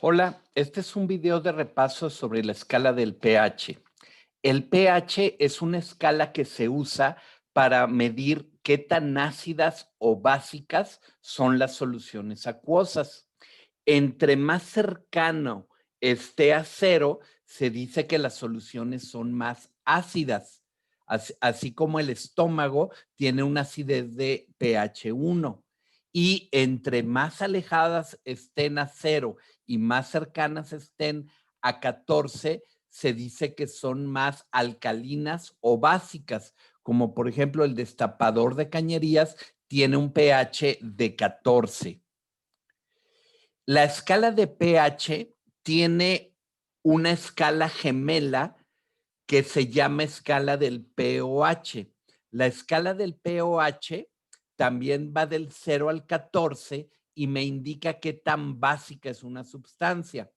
Hola, este es un video de repaso sobre la escala del pH. El pH es una escala que se usa para medir qué tan ácidas o básicas son las soluciones acuosas. Entre más cercano esté a cero, se dice que las soluciones son más ácidas, así como el estómago tiene una acidez de pH 1. Y entre más alejadas estén a cero y más cercanas estén a 14, se dice que son más alcalinas o básicas, como por ejemplo el destapador de cañerías tiene un pH de 14. La escala de pH tiene una escala gemela que se llama escala del pOH. La escala del pOH también va del 0 al 14 y me indica qué tan básica es una sustancia.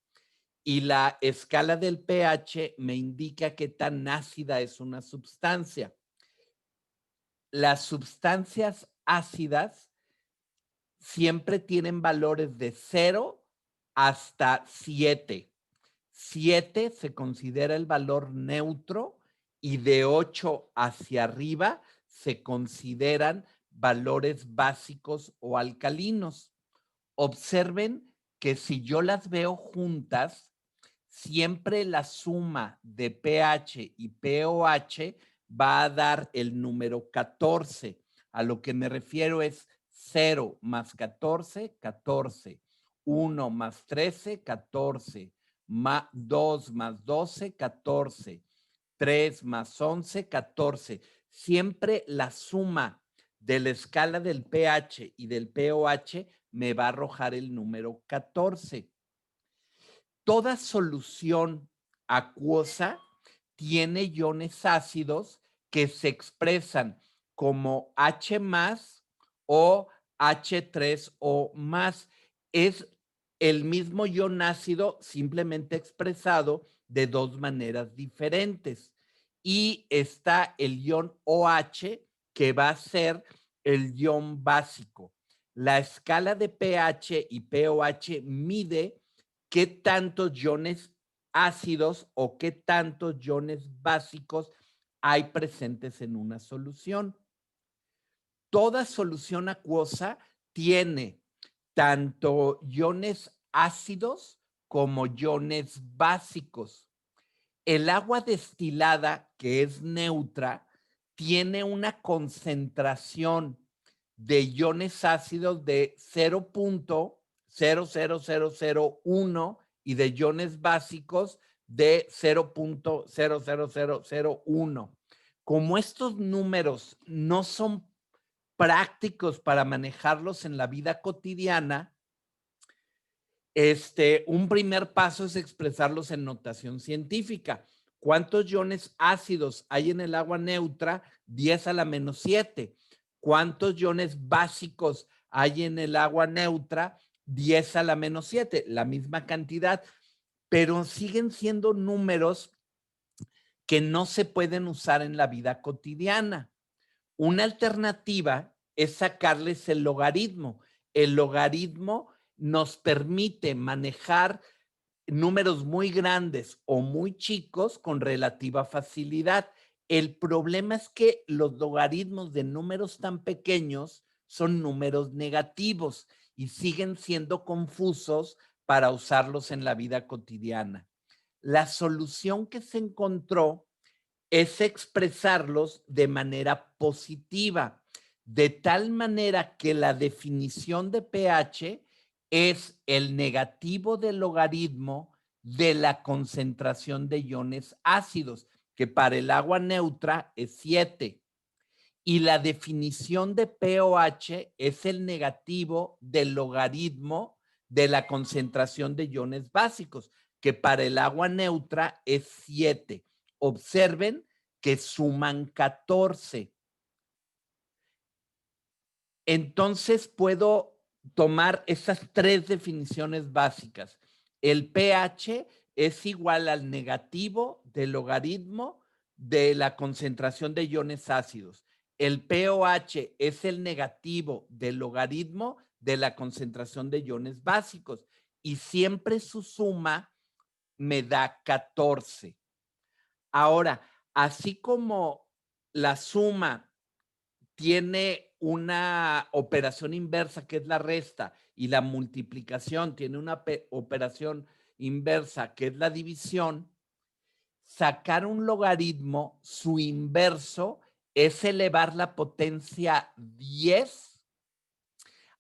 Y la escala del pH me indica qué tan ácida es una sustancia. Las sustancias ácidas siempre tienen valores de 0 hasta 7. 7 se considera el valor neutro y de 8 hacia arriba se consideran valores básicos o alcalinos. Observen que si yo las veo juntas, siempre la suma de pH y pOH va a dar el número 14. A lo que me refiero es 0 más 14, 14. 1 más 13, 14. 2 más 12, 14. 3 más 11, 14. Siempre la suma de la escala del pH y del pOH me va a arrojar el número 14. Toda solución acuosa tiene iones ácidos que se expresan como H más o H3O más. Es el mismo ion ácido simplemente expresado de dos maneras diferentes. Y está el ion OH que va a ser el ion básico. La escala de pH y pOH mide qué tantos iones ácidos o qué tantos iones básicos hay presentes en una solución. Toda solución acuosa tiene tanto iones ácidos como iones básicos. El agua destilada, que es neutra, tiene una concentración de iones ácidos de 0.00001 y de iones básicos de 0.00001. Como estos números no son prácticos para manejarlos en la vida cotidiana, un primer paso es expresarlos en notación científica. ¿Cuántos iones ácidos hay en el agua neutra? 10 a la menos 7. ¿Cuántos iones básicos hay en el agua neutra? 10 a la menos 7, la misma cantidad, pero siguen siendo números que no se pueden usar en la vida cotidiana. Una alternativa es sacarles el logaritmo. El logaritmo nos permite manejar números muy grandes o muy chicos con relativa facilidad. El problema es que los logaritmos de números tan pequeños son números negativos y siguen siendo confusos para usarlos en la vida cotidiana. La solución que se encontró es expresarlos de manera positiva, de tal manera que la definición de pH es el negativo del logaritmo de la concentración de iones ácidos, que para el agua neutra es 7. Y la definición de pOH es el negativo del logaritmo de la concentración de iones básicos, que para el agua neutra es 7. Observen que suman 14. Entonces puedo tomar esas tres definiciones básicas. El pH es igual al negativo del logaritmo de la concentración de iones ácidos. El pOH es el negativo del logaritmo de la concentración de iones básicos. y siempre su suma me da 14. Ahora, así como la suma tiene una operación inversa, que es la resta, y la multiplicación tiene una operación inversa, que es la división, sacar un logaritmo, su inverso es elevar la potencia 10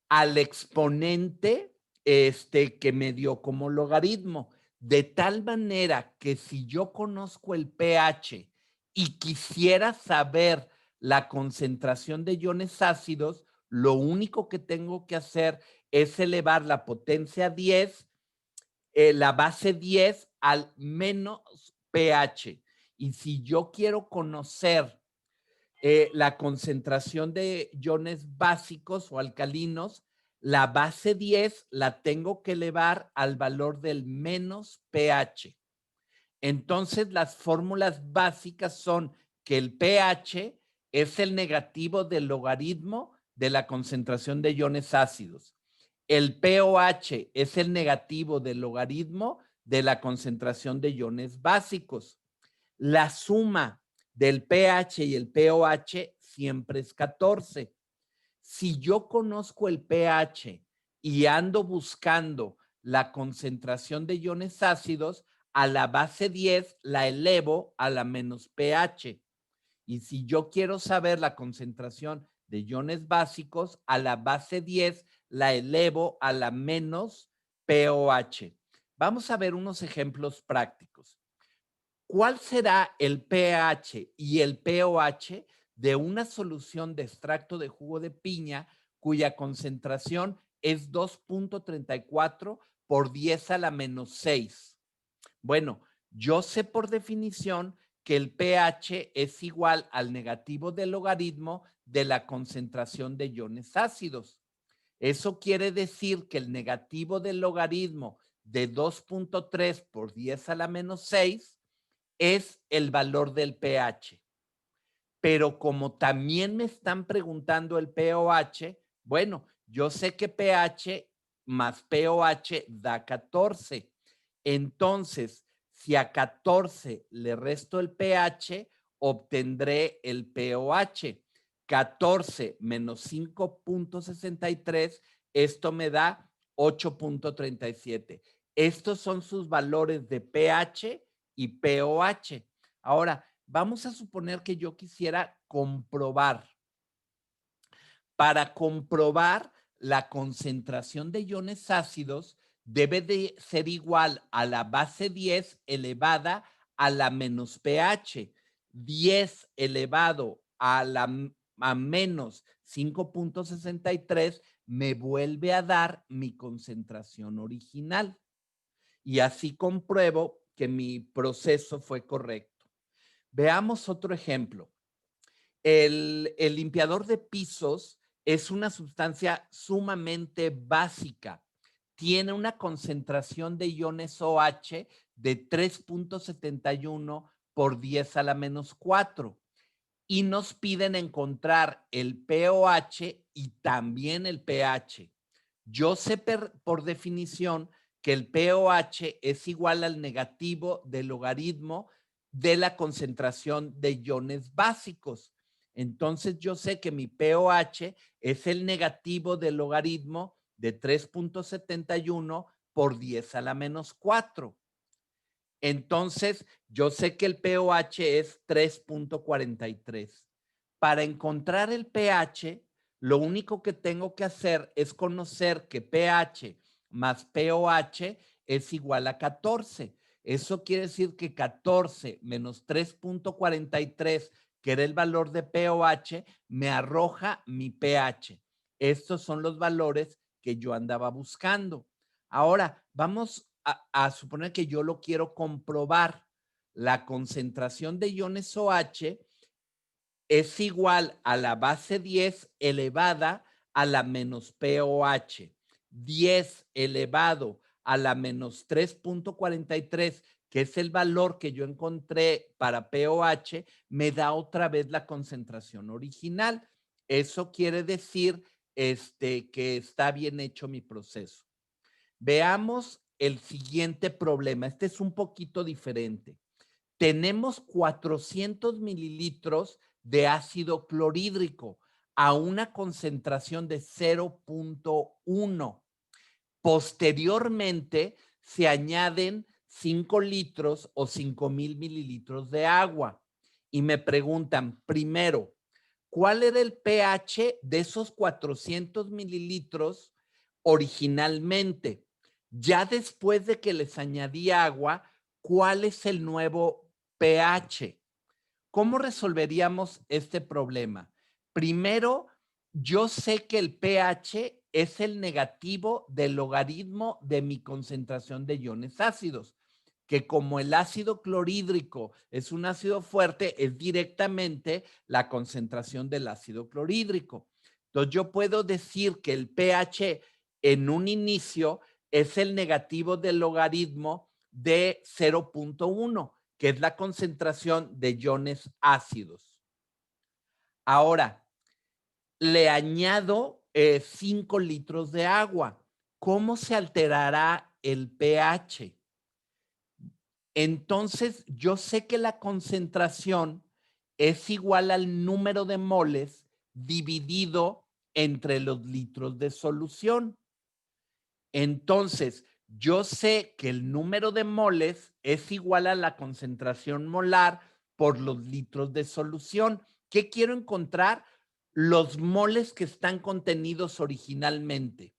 al exponente que me dio como logaritmo. De tal manera que si yo conozco el pH y quisiera saber la concentración de iones ácidos, lo único que tengo que hacer es elevar la potencia 10, la base 10 al menos pH. Y si yo quiero conocer la concentración de iones básicos o alcalinos, la base 10 la tengo que elevar al valor del menos pH. Entonces, las fórmulas básicas son que el pH es el negativo del logaritmo de la concentración de iones ácidos. El pOH es el negativo del logaritmo de la concentración de iones básicos. La suma del pH y el pOH siempre es 14. Si yo conozco el pH y ando buscando la concentración de iones ácidos, a la base 10 la elevo a la menos pH. Y si yo quiero saber la concentración de iones básicos, a la base 10 la elevo a la menos pOH. Vamos a ver unos ejemplos prácticos. ¿Cuál será el pH y el pOH de una solución de extracto de jugo de piña cuya concentración es 2.34 por 10 a la menos 6? Bueno, yo sé por definición que el pH es igual al negativo del logaritmo de la concentración de iones ácidos. Eso quiere decir que el negativo del logaritmo de 2.3 por 10 a la menos 6 es el valor del pH. Pero como también me están preguntando el pOH, bueno, yo sé que pH más pOH da 14. Entonces, si a 14 le resto el pH, obtendré el pOH. 14 menos 5.63, esto me da 8.37. Estos son sus valores de pH y pOH. Ahora, vamos a suponer que yo quisiera comprobar. Para comprobar la concentración de iones ácidos, debe de ser igual a la base 10 elevada a la menos pH. 10 elevado a menos 5.63 me vuelve a dar mi concentración original. Y así compruebo que mi proceso fue correcto. Veamos otro ejemplo. El limpiador de pisos es una sustancia sumamente básica. Tiene una concentración de iones OH de 3.71 por 10 a la menos 4 y nos piden encontrar el pOH y también el pH. Yo sé por definición que el pOH es igual al negativo del logaritmo de la concentración de iones básicos. Entonces yo sé que mi pOH es el negativo del logaritmo de 3.71 por 10 a la menos 4. Entonces, yo sé que el pOH es 3.43. Para encontrar el pH, lo único que tengo que hacer es conocer que pH más pOH es igual a 14. Eso quiere decir que 14 menos 3.43, que era el valor de pOH, me arroja mi pH. Estos son los valores que yo andaba buscando. Ahora, vamos a suponer que yo lo quiero comprobar. La concentración de iones OH es igual a la base 10 elevada a la menos pOH. 10 elevado a la menos 3.43, que es el valor que yo encontré para pOH, me da otra vez la concentración original. Eso quiere decir que está bien hecho mi proceso. Veamos el siguiente problema. Este es un poquito diferente. Tenemos 400 mililitros de ácido clorhídrico a una concentración de 0.1. Posteriormente, se añaden 5 litros o 5,000 mililitros de agua. Y me preguntan, primero, ¿cuál era el pH de esos 400 mililitros originalmente? Ya después de que les añadí agua, ¿cuál es el nuevo pH? ¿Cómo resolveríamos este problema? Primero, yo sé que el pH es el negativo del logaritmo de mi concentración de iones ácidos, que como el ácido clorhídrico es un ácido fuerte, es directamente la concentración del ácido clorhídrico. Entonces, yo puedo decir que el pH en un inicio es el negativo del logaritmo de 0.1, que es la concentración de iones ácidos. Ahora, le añado 5 litros de agua. ¿Cómo se alterará el pH? Entonces, yo sé que la concentración es igual al número de moles dividido entre los litros de solución. Entonces, yo sé que el número de moles es igual a la concentración molar por los litros de solución. ¿Qué quiero encontrar? Los moles que están contenidos originalmente.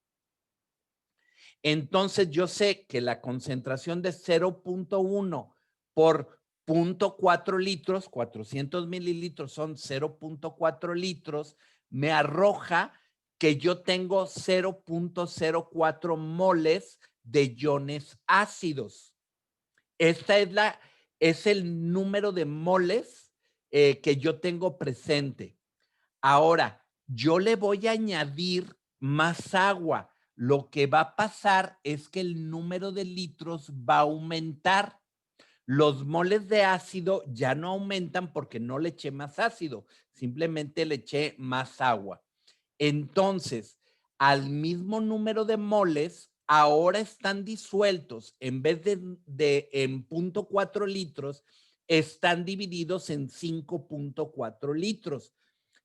Entonces, yo sé que la concentración de 0.1 por 0.4 litros, 400 mililitros son 0.4 litros, me arroja que yo tengo 0.04 moles de iones ácidos. Esta es el número de moles que yo tengo presente. Ahora, yo le voy a añadir más agua. Lo que va a pasar es que el número de litros va a aumentar. Los moles de ácido ya no aumentan porque no le eché más ácido, simplemente le eché más agua. Entonces, al mismo número de moles, ahora están disueltos, en vez de en 0.4 litros, están divididos en 5.4 litros.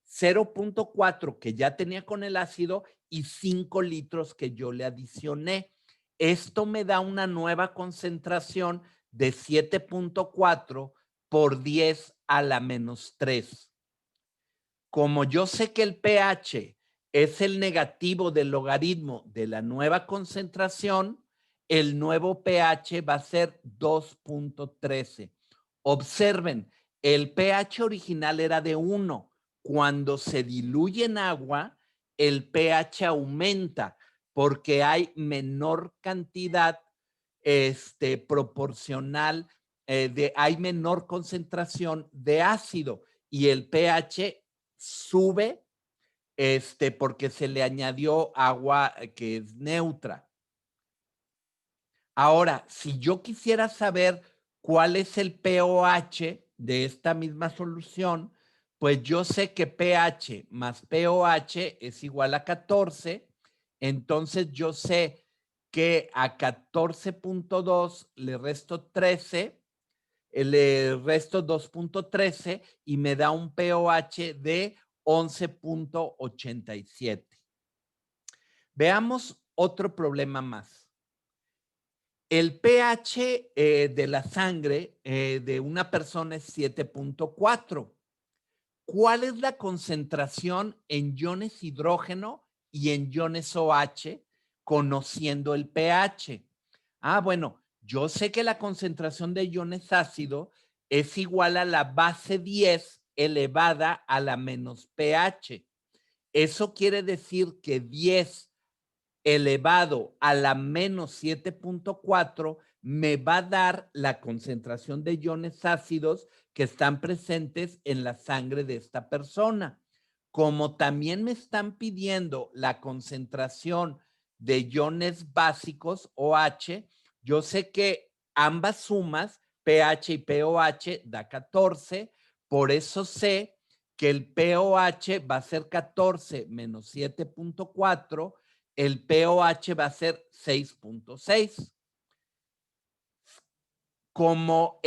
0.4 que ya tenía con el ácido y 5 litros que yo le adicioné. Esto me da una nueva concentración de 7.4 por 10 a la menos 3. Como yo sé que el pH es el negativo del logaritmo de la nueva concentración, el nuevo pH va a ser 2.13. Observen, el pH original era de 1. Cuando se diluye en agua, el pH aumenta porque hay menor cantidad proporcional, hay menor concentración de ácido y el pH sube porque se le añadió agua que es neutra. Ahora, si yo quisiera saber cuál es el pOH de esta misma solución, pues yo sé que pH más pOH es igual a 14, entonces yo sé que a 14.2 le resto 13, le resto 2.13 y me da un pOH de 11.87. Veamos otro problema más. El pH de la sangre de una persona es 7.4. ¿Cuál es la concentración en iones hidrógeno y en iones OH conociendo el pH? Ah, bueno, yo sé que la concentración de iones ácido es igual a la base 10 elevada a la menos pH. Eso quiere decir que 10 elevado a la menos 7.4 me va a dar la concentración de iones ácidos que están presentes en la sangre de esta persona. Como también me están pidiendo la concentración de iones básicos OH, yo sé que ambas sumas, pH y pOH, da 14, por eso sé que el pOH va a ser 14 menos 7.4 el pOH va a ser 6.6. Como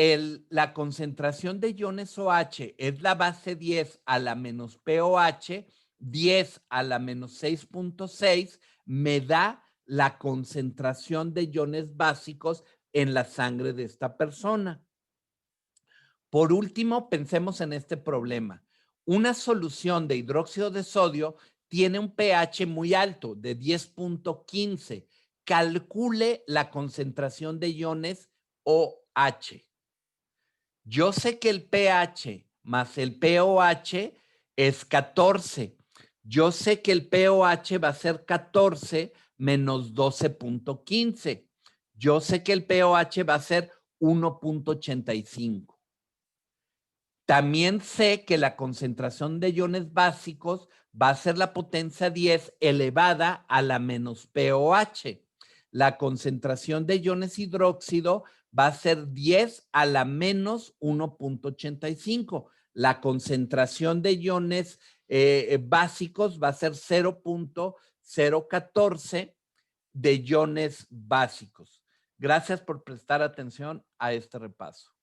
la concentración de iones OH es la base 10 a la menos pOH, 10 a la menos 6.6 me da la concentración de iones básicos en la sangre de esta persona. Por último, pensemos en este problema. Una solución de hidróxido de sodio tiene un pH muy alto, de 10.15. Calcule la concentración de iones OH. Yo sé que el pH más el pOH es 14. Yo sé que el pOH va a ser 14 menos 12.15. Yo sé que el pOH va a ser 1.85. También sé que la concentración de iones básicos va a ser la potencia 10 elevada a la menos pOH. La concentración de iones hidróxido va a ser 10 a la menos 1.85. La concentración de iones básicos va a ser 0.014 de iones básicos. Gracias por prestar atención a este repaso.